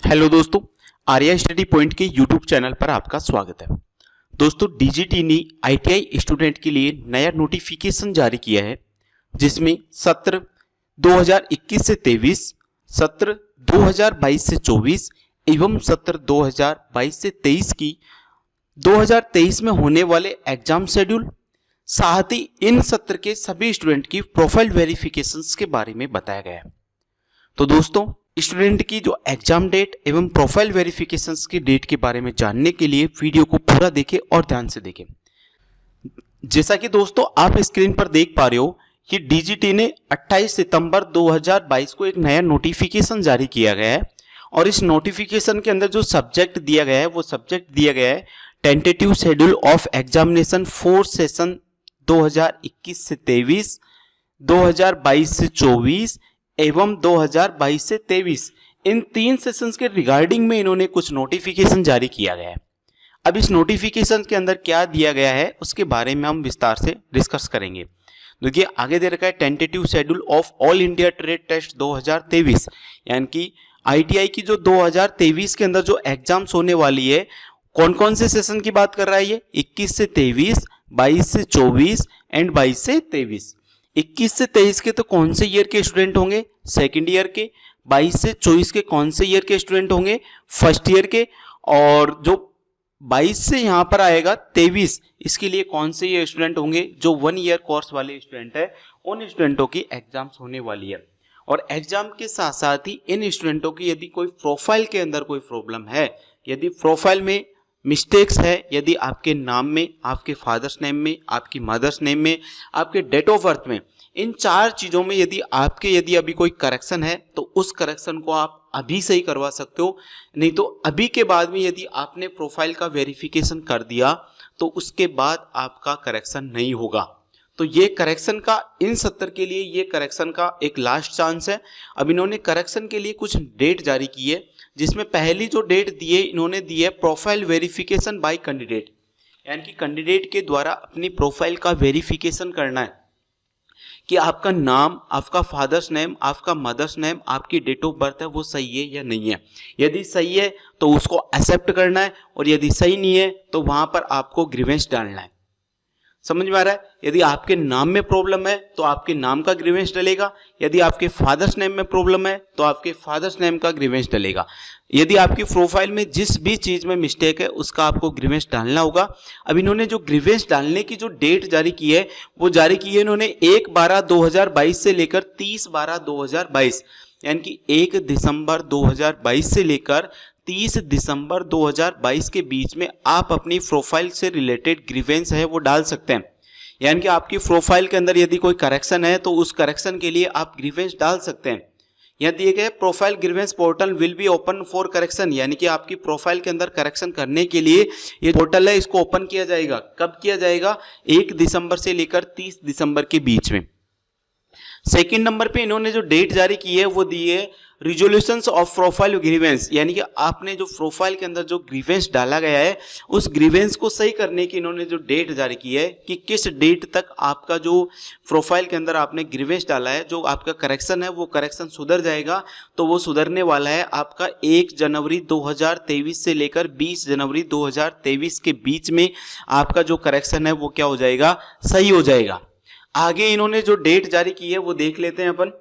Hello दोस्तों, Arya study point के YouTube channel पर आपका स्वागत है। दोस्तों, डीजीटी ने आईटीआई स्टूडेंट के लिए नया नोटिफिकेशन जारी किया है, जिसमें सत्र 2021 से 23, सत्र 2022 से 24 एवं सत्र 2022 से 23 की 2023 में होने वाले एग्जाम शेड्यूल, साथ ही इन सत्र के सभी स्टूडेंट की प्रोफाइल वेरिफिकेशंस के बारे में बताया गया है। तो दोस्तों, स्टूडेंट की जो एग्जाम डेट एवं प्रोफाइल वेरिफिकेशंस की डेट के बारे में जानने के लिए वीडियो को पूरा देखें और ध्यान से देखें। जैसा कि दोस्तों आप स्क्रीन पर देख पा रहे हो कि डीजीटी ने 28 सितंबर 2022 को एक नया नोटिफिकेशन जारी किया गया है और इस नोटिफिकेशन के अंदर जो सब्जेक्ट दिया गया है वो सब्जेक्ट दिया गया है tentative schedule of examination for session 2021 से 23, 2022 से 24 एवं 2022 से 23, इन तीन सेशंस के रिगार्डिंग में इन्होंने कुछ नोटिफिकेशन जारी किया गया है। अब इस नोटिफिकेशन के अंदर क्या दिया गया है उसके बारे में हम विस्तार से डिस्कस करेंगे। देखिए, आगे दे रखा है tentative schedule of all India trade test 2023, यानी कि आईटीआई की जो 2023 के अंदर जो एग्जाम्स होने वाली है, कौन कौन से सेशन की बात कर रहा है ये? 21 से 23, 22 से 24 एंड 22 से 23। 21 से 23 के तो कौन से ईयर के स्टूडेंट होंगे? सेकंड ईयर के। 22 से 24 के कौन से ईयर के स्टूडेंट होंगे? फर्स्ट ईयर के। और जो 22 से यहाँ पर आएगा 23, इसके लिए कौन से ये स्टूडेंट होंगे? जो 1 ईयर कोर्स वाले स्टूडेंट है, उन स्टूडेंटों की एग्जाम्स होने वाली है। और एग्जाम के साथ साथ ही इन स्टूडेंटों की यदि कोई प्रोफाइल के अंदर कोई प्रॉब्लम है, यदि प्रोफाइल में मिस्टेक्स है, यदि आपके नाम में, आपके फादर्स नेम में, आपकी मदर्स नेम में, आपके डेट ऑफ बर्थ में, इन 4 चीज़ों में यदि अभी कोई करेक्शन है तो उस करेक्शन को आप अभी सही करवा सकते हो। नहीं तो अभी के बाद में यदि आपने प्रोफाइल का वेरिफिकेशन कर दिया तो उसके बाद आपका करेक्शन नहीं होगा। तो ये करेक्शन का, इन सत्र के लिए ये करेक्शन का एक लास्ट चांस है। अब इन्होंने करेक्शन के लिए कुछ डेट जारी की है, जिसमें पहली जो डेट इन्होंने दी है प्रोफाइल वेरिफिकेशन बाय कैंडिडेट, यानी कि कैंडिडेट के द्वारा अपनी प्रोफाइल का वेरिफिकेशन करना है कि आपका नाम, आपका फादर्स नेम, आपका मदर्स नेम, आपकी डेट ऑफ बर्थ है वो सही है या नहीं है। यदि सही है तो उसको एक्सेप्ट करना है, और यदि सही नहीं है तो वहां पर आपको ग्रीवेंस डालना है। समझ में आ रहा है? यदि आपके नाम में प्रॉब्लम है तो आपके नाम का ग्रीवेंस डलेगा, यदि आपके फादर्स नेम में प्रॉब्लम है तो आपके फादर्स नेम का ग्रीवेंस डलेगा। यदि आपकी प्रोफाइल में जिस भी चीज़ में मिस्टेक है उसका आपको ग्रीवेंस डालना होगा। अब इन्होंने जो ग्रीवेंस डालने की जो डेट जारी की है वो जारी की है इन्होंने 1/12/2022 से लेकर 30/12/2022, यानी कि 1 दिसंबर 2022 से लेकर 30 दिसंबर 2022 के बीच में आप अपनी प्रोफाइल से रिलेटेड ग्रीवेंस है वो डाल सकते हैं। यानी कि आपकी प्रोफाइल के अंदर यदि कोई करेक्शन है तो उस करेक्शन के लिए आप ग्रीवेंस डाल सकते हैं। यहाँ दिए गए profile grievance portal will be open for correction, यानी कि आपकी प्रोफाइल के अंदर करेक्शन करने के लिए ये पोर्टल है, इसको ओपन किया जाएगा। कब किया जाएगा? 1 दिसंबर से लेकर 30 दिसंबर के बीच में। सेकंड नंबर पे इन्होंने जो डेट जारी की है वो दी है रिजोल्यूशंस ऑफ प्रोफाइल ग्रीवेंस, यानी कि आपने जो प्रोफाइल के अंदर जो ग्रीवेंस डाला गया है उस ग्रीवेंस को सही करने की इन्होंने जो डेट जारी की है कि किस डेट तक आपका जो प्रोफाइल के अंदर आपने ग्रीवेंस डाला है, जो आपका करेक्शन है वो करेक्शन सुधर जाएगा। तो वो सुधरने वाला है आपका 1 जनवरी 2023 से लेकर 20 जनवरी 2023 के बीच में आपका जो करेक्शन है वो क्या हो जाएगा? सही हो जाएगा। आगे इन्होंने जो डेट जारी की है वो देख लेते हैं अपन।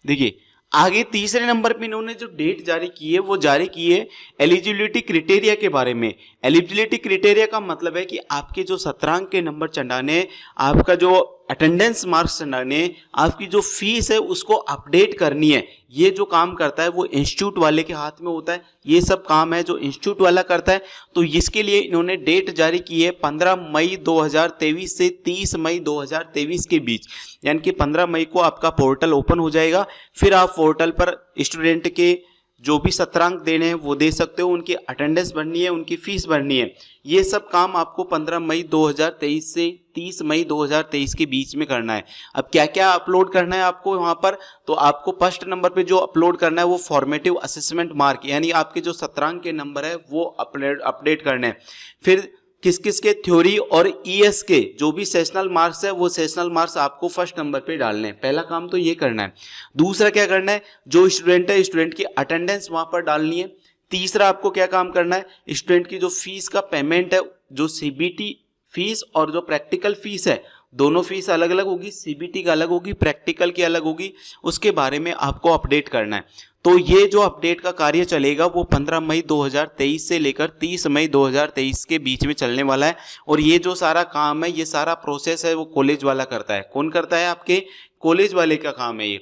देखिए, आगे तीसरे नंबर पे इन्होंने जो डेट जारी की है वो जारी की है एलिजिबिलिटी क्राइटेरिया के बारे में। एलिजिबिलिटी क्राइटेरिया का मतलब है कि आपके जो सत्रांक के नंबर चढ़ाने, आपका जो अटेंडेंस मार्क्स चढ़ाने, आपकी जो फीस है उसको अपडेट करनी है। ये जो काम करता है वो इंस्टीट्यूट वाले के हाथ में होता है। ये सब काम है जो इंस्टीट्यूट वाला करता है। तो इसके लिए इन्होंने डेट जारी की है 15 मई 2023 से 30 मई 2023 के बीच, यानी कि 15 मई को आपका पोर्टल ओपन हो जाएगा। फिर आप पोर्टल पर स्टूडेंट के जो भी सत्रांक देने हैं वो दे सकते हो, उनकी अटेंडेंस भरनी है, उनकी फीस भरनी है। ये सब काम आपको 15 मई 2023 से 30 मई 2023 के बीच में करना है। अब क्या क्या अपलोड करना है आपको वहाँ पर? तो आपको फर्स्ट नंबर पे जो अपलोड करना है वो फॉर्मेटिव असेसमेंट मार्क, यानी आपके जो सत्रांक के नंबर है वो अपडेट करने हैं। फिर किस किस के थ्योरी और ईएस के जो भी सेशनल मार्क्स है वो सेशनल मार्क्स आपको फर्स्ट नंबर पे डालने हैं। पहला काम तो ये करना है। दूसरा क्या करना है, जो स्टूडेंट है स्टूडेंट की अटेंडेंस वहां पर डालनी है। तीसरा आपको क्या काम करना है, स्टूडेंट की जो फीस का पेमेंट है, जो सीबीटी फीस और जो प्रैक्टिकल फीस है, दोनों फीस अलग अलग होगी, सीबीटी का अलग होगी, प्रैक्टिकल की अलग होगी, उसके बारे में आपको अपडेट करना है। तो ये जो अपडेट का कार्य चलेगा वो 15 मई 2023 से लेकर 30 मई 2023 के बीच में चलने वाला है। और ये जो सारा काम है, ये सारा प्रोसेस है वो कॉलेज वाला करता है। कौन करता है, आपके कॉलेज वाले का काम है ये।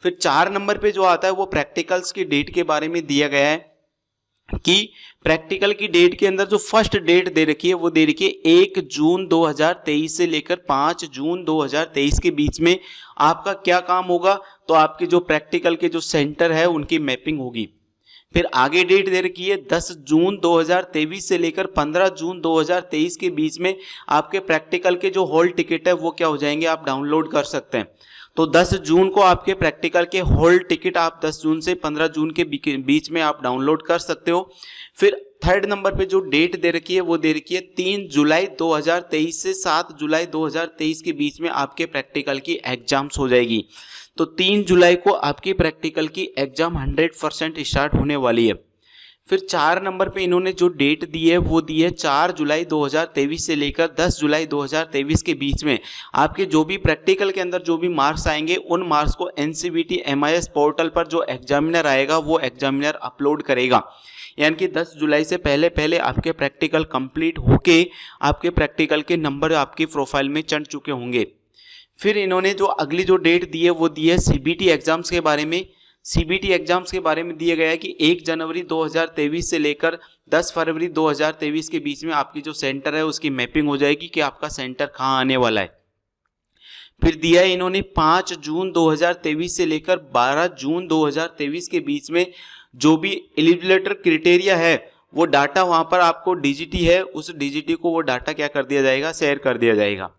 फिर 4 नंबर पे जो आता है वो प्रैक्टिकल्स की डेट के बारे में दिया गया है कि प्रैक्टिकल की डेट के अंदर जो फर्स्ट डेट दे रखी है वो दे रखी है 1 जून 2023 से लेकर 5 जून 2023 के बीच में आपका क्या काम होगा, तो आपके जो प्रैक्टिकल के जो सेंटर है उनकी मैपिंग होगी। फिर आगे डेट दे रखी है 10 जून 2023 से लेकर 15 जून 2023 के बीच में आपके प्रैक्टिकल के जो हॉल टिकट है वो क्या हो जाएंगे, आप डाउनलोड कर सकते हैं। तो 10 जून को आपके प्रैक्टिकल के हॉल टिकट आप 10 जून से 15 जून के बीच में आप डाउनलोड कर सकते हो। फिर थर्ड नंबर पे जो डेट दे रखी है वो दे रखी है 3 जुलाई 2023 से 7 जुलाई 2023 के बीच में आपके प्रैक्टिकल की एग्जाम्स हो जाएगी। तो 3 जुलाई को आपकी प्रैक्टिकल की एग्जाम 100% स्टार्ट होने वाली है। फिर 4 नंबर पे इन्होंने जो डेट दी है वो दी है 4 जुलाई 2023 से लेकर 10 जुलाई 2023 के बीच में आपके जो भी प्रैक्टिकल के अंदर जो भी मार्क्स आएंगे उन मार्क्स को एनसीवीटी MIS पोर्टल पर जो एग्जामिनर आएगा वो एग्जामिनर अपलोड करेगा। यानी कि 10 जुलाई से पहले पहले आपके प्रैक्टिकल कंप्लीट होके आपके प्रैक्टिकल के नंबर आपकी प्रोफाइल में चढ़ चुके होंगे। फिर इन्होंने जो अगली जो डेट दी है वो दी है सीबीटी एग्जाम्स के बारे में। सीबीटी एग्जाम्स के बारे में दिया गया है कि 1 जनवरी 2023 से लेकर 10 फरवरी 2023 के बीच में आपकी जो सेंटर है उसकी मैपिंग हो जाएगी कि आपका सेंटर कहाँ आने वाला है। फिर दिया है इन्होंने 5 जून 2023 से लेकर 12 जून 2023 के बीच में जो भी एलिजिबिलिटी क्राइटेरिया है वो डाटा वहां पर आपको डीजीटी है, उस डीजीटी को वो डाटा क्या कर दिया जाएगा, शेयर कर दिया जाएगा।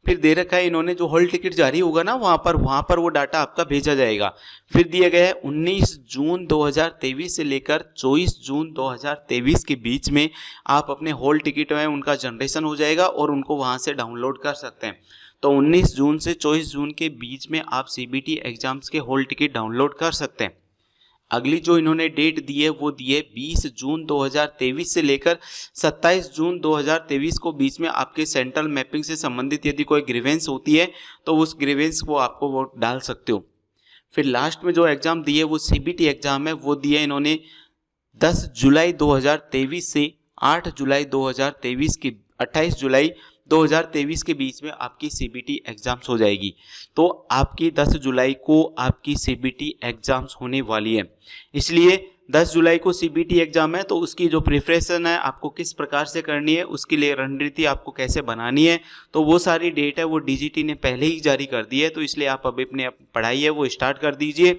फिर दे रखा है इन्होंने जो हॉल टिकट जारी होगा ना वहां पर वो डाटा आपका भेजा जाएगा। फिर दिया गया है 19 जून 2023 से लेकर 24 जून 2023 के बीच में आप अपने हॉल टिकट में उनका जनरेशन हो जाएगा और उनको वहां से डाउनलोड कर सकते हैं। तो 19 जून से 24 जून के बीच में आप सीबीटी एग्जाम्स के हॉल टिकट डाउनलोड कर सकते हैं। अगली जो इन्होंने डेट दी है वो दी है 20 जून 2023 से लेकर 27 जून 2023 को बीच में आपके सेंट्रल मैपिंग से संबंधित यदि कोई ग्रीवेंस होती है तो उस ग्रीवेंस को आपको वो डाल सकते हो। फिर लास्ट में जो एग्जाम दी है वो सीबीटी एग्जाम है, वो दिया इन्होंने 10 जुलाई 2023 से 8 जुलाई 2023 की 28 जुलाई 2023 के बीच में आपकी सीबीटी एग्जाम्स हो जाएगी। तो आपकी 10 जुलाई को आपकी सीबीटी एग्जाम्स होने वाली है। इसलिए 10 जुलाई को सीबीटी एग्जाम है तो उसकी जो प्रिपरेशन है आपको किस प्रकार से करनी है, उसके लिए रणनीति आपको कैसे बनानी है, तो वो सारी डेट है वो डीजीटी ने पहले ही जारी कर दी है। तो इसलिए आप अभी अपनी पढ़ाई है वो स्टार्ट कर दीजिए,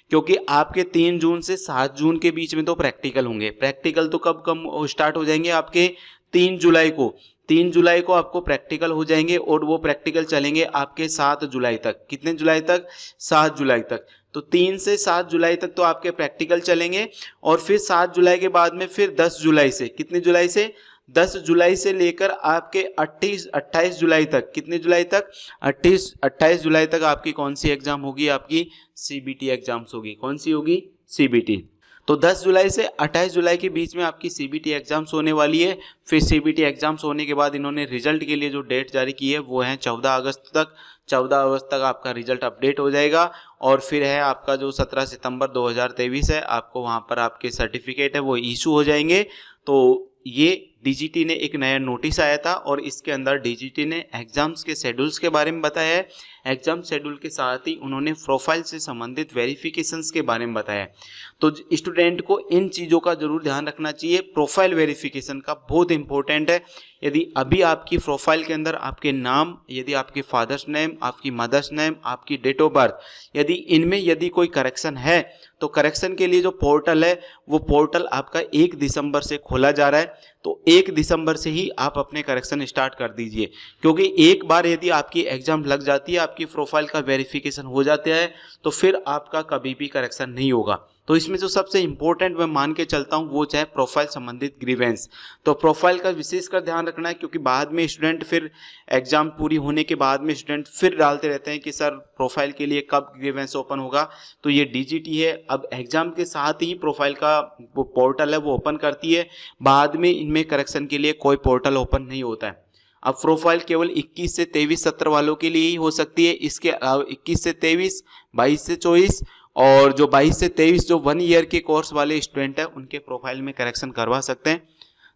क्योंकि आपके 3 जून से 7 जून के बीच में तो प्रैक्टिकल होंगे। प्रैक्टिकल तो कब स्टार्ट हो जाएंगे, आपके 3 जुलाई को। 3 जुलाई को आपको प्रैक्टिकल हो जाएंगे और वो प्रैक्टिकल चलेंगे आपके 7 जुलाई तक। कितने जुलाई तक? 7 जुलाई तक। तो 3 से 7 जुलाई तक तो आपके प्रैक्टिकल चलेंगे और फिर 7 जुलाई के बाद में फिर 10 जुलाई से, कितने जुलाई से? 10 जुलाई से लेकर आपके 28 जुलाई तक। कितने जुलाई तक? 28 जुलाई तक आपकी कौन सी एग्जाम होगी? आपकी सीबीटी एग्जाम्स होगी। कौन सी होगी? सीबीटी। तो 10 जुलाई से 28 जुलाई के बीच में आपकी सीबीटी एग्जाम्स होने वाली है। फिर सीबीटी एग्जाम्स होने के बाद इन्होंने रिजल्ट के लिए जो डेट जारी की है वो है 14 अगस्त तक। 14 अगस्त तक आपका रिजल्ट अपडेट हो जाएगा और फिर है आपका जो 17 सितंबर 2023 है, आपको वहां पर आपके सर्टिफिकेट है वो इशू हो जाएंगे। तो ये डीजीटी ने एक नया नोटिस आया था और इसके अंदर डीजीटी ने एग्जाम्स के शेड्यूल्स के बारे में बताया है। एग्जाम शेड्यूल के साथ ही उन्होंने प्रोफाइल से संबंधित वेरिफिकेशंस के बारे में बताया है। तो स्टूडेंट को इन चीज़ों का जरूर ध्यान रखना चाहिए। प्रोफाइल वेरिफिकेशन का बहुत इंपॉर्टेंट है। यदि अभी आपकी प्रोफाइल के अंदर आपके नाम, यदि आपके फादर्स नेम, आपकी मदर्स नेम, आपकी डेट ऑफ बर्थ, यदि इनमें यदि कोई करेक्शन है तो करेक्शन के लिए जो पोर्टल है वो पोर्टल आपका 1 दिसंबर से खोला जा रहा है। तो 1 दिसंबर से ही आप अपने करेक्शन स्टार्ट कर दीजिए, क्योंकि एक बार यदि आपकी एग्जाम लग जाती है, आपकी प्रोफाइल का वेरिफिकेशन हो जाता है, तो फिर आपका कभी भी करेक्शन नहीं होगा। तो इसमें जो सबसे इम्पोर्टेंट मैं मान के चलता हूँ वो चाहे प्रोफाइल संबंधित ग्रीवेंस। तो प्रोफाइल का विशेषकर ध्यान रखना है, क्योंकि बाद में स्टूडेंट फिर एग्जाम पूरी होने के बाद में स्टूडेंट फिर डालते रहते हैं कि सर प्रोफाइल के लिए कब ग्रीवेंस ओपन होगा। तो ये डीजीटी है, अब एग्जाम के साथ ही प्रोफाइल का वो पोर्टल है वो ओपन करती है, बाद में इनमें करेक्शन के लिए कोई पोर्टल ओपन नहीं होता है। अब प्रोफाइल केवल 21 से 23 सत्र वालों के लिए ही हो सकती है। इसके अलावा 21 से 23, 22 से 24 और जो 22 से 23 जो 1 ईयर के कोर्स वाले स्टूडेंट हैं उनके प्रोफाइल में करेक्शन करवा सकते हैं।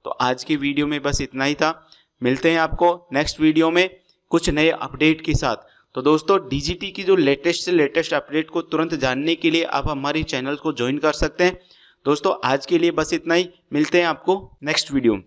तो आज की वीडियो में बस इतना ही था। मिलते हैं आपको नेक्स्ट वीडियो में कुछ नए अपडेट के साथ। तो दोस्तों डीजीटी की जो लेटेस्ट से लेटेस्ट अपडेट को तुरंत जानने के लिए आप हमारी चैनल को ज्वाइन कर सकते हैं। दोस्तों आज के लिए बस इतना ही, मिलते हैं आपको नेक्स्ट वीडियो में।